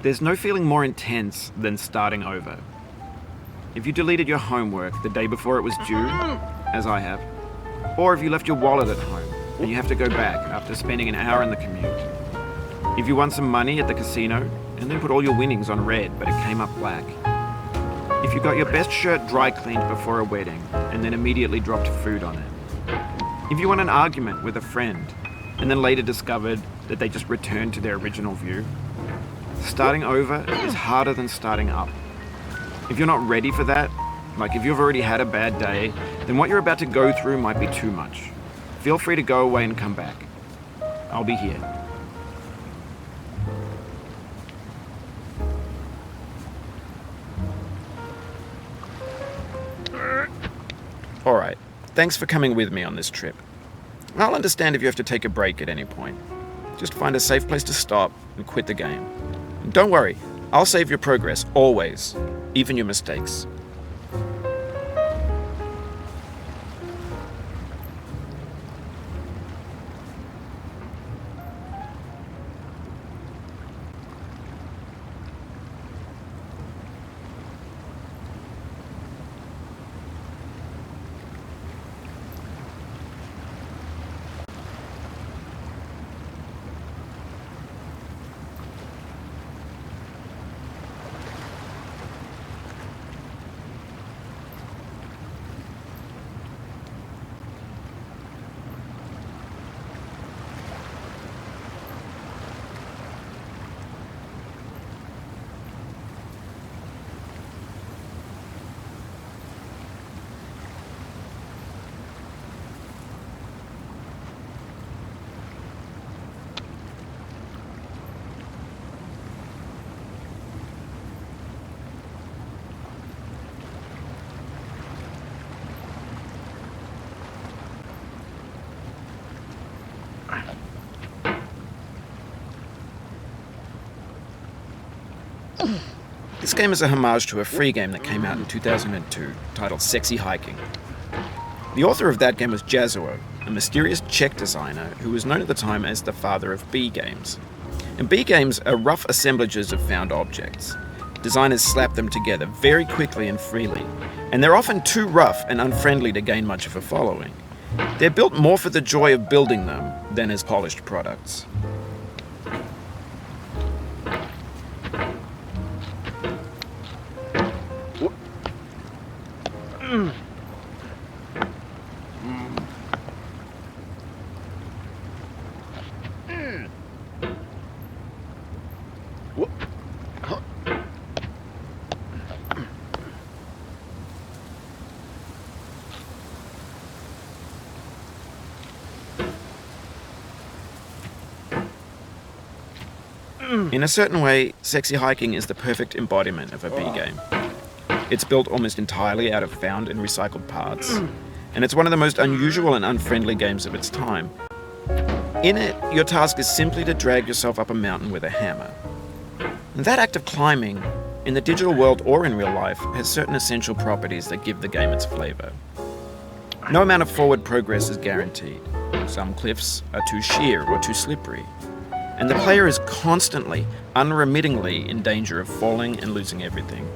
There's no feeling more intense than starting over. If you deleted your homework the day before it was due, as I have, or if you left your wallet at home and you have to go back after spending an hour in the commute. If you won some money at the casino and then put all your winnings on red but it came up black. If you got your best shirt dry cleaned before a wedding and then immediately dropped food on it. If you won an argument with a friend and then later discovered that they just returned to their original view. Starting over is harder than starting up. If you're not ready for that, like if you've already had a bad day, then what you're about to go through might be too much. Feel free to go away and come back. I'll be here. Alright, thanks for coming with me on this trip. I'll understand if you have to take a break at any point. Just find a safe place to stop and quit the game. And don't worry, I'll save your progress, always, even your mistakes. This game is a homage to a free game that came out in 2002, titled Sexy Hiking. The author of that game was Jazzuo, a mysterious Czech designer who was known at the time as the father of B games. And B games are rough assemblages of found objects. Designers slap them together very quickly and freely, and they're often too rough and unfriendly to gain much of a following. They're built more for the joy of building them than as polished products. In a certain way, Sexy Hiking is the perfect embodiment of a B game. It's built almost entirely out of found and recycled parts, and it's one of the most unusual and unfriendly games of its time. In it, your task is simply to drag yourself up a mountain with a hammer. And that act of climbing, in the digital world or in real life, has certain essential properties that give the game its flavor. No amount of forward progress is guaranteed. Some cliffs are too sheer or too slippery. And the player is constantly, unremittingly in danger of falling and losing everything.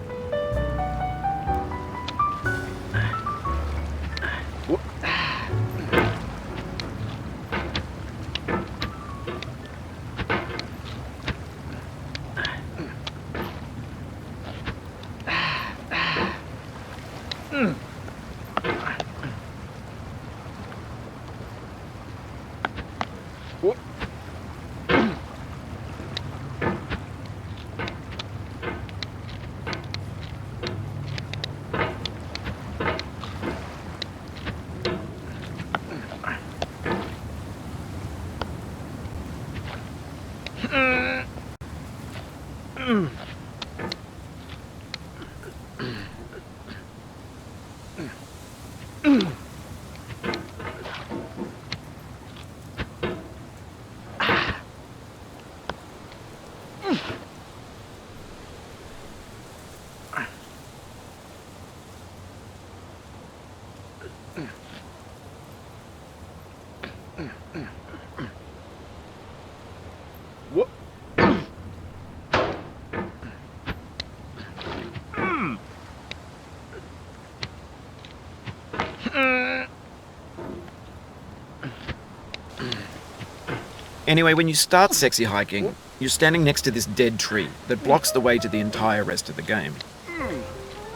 Anyway, when you start sexy hiking, you're standing next to this dead tree that blocks the way to the entire rest of the game.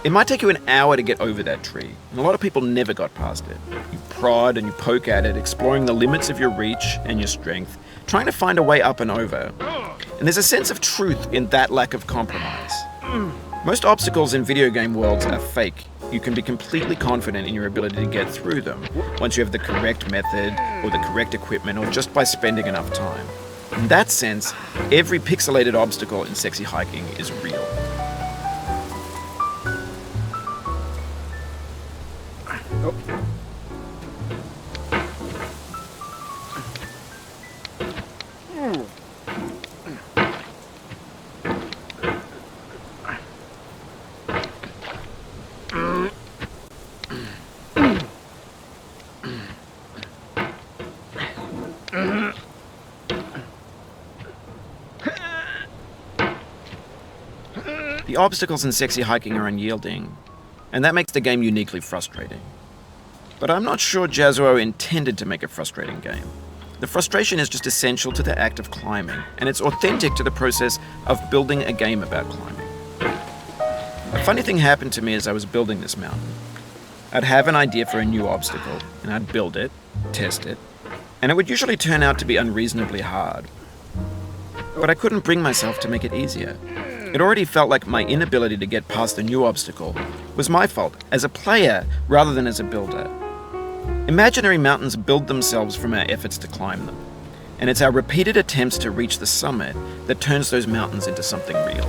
It might take you an hour to get over that tree, and a lot of people never got past it. You prod and you poke at it, exploring the limits of your reach and your strength, trying to find a way up and over. And there's a sense of truth in that lack of compromise. Most obstacles in video game worlds are fake. You can be completely confident in your ability to get through them once you have the correct method or the correct equipment or just by spending enough time. In that sense, every pixelated obstacle in sexy hiking is real. The obstacles in sexy hiking are unyielding, and that makes the game uniquely frustrating. But I'm not sure Jazzuo intended to make a frustrating game. The frustration is just essential to the act of climbing, and it's authentic to the process of building a game about climbing. A funny thing happened to me as I was building this mountain. I'd have an idea for a new obstacle, and I'd build it, test it, and it would usually turn out to be unreasonably hard. But I couldn't bring myself to make it easier. It already felt like my inability to get past a new obstacle was my fault as a player rather than as a builder. Imaginary mountains build themselves from our efforts to climb them, and it's our repeated attempts to reach the summit that turns those mountains into something real.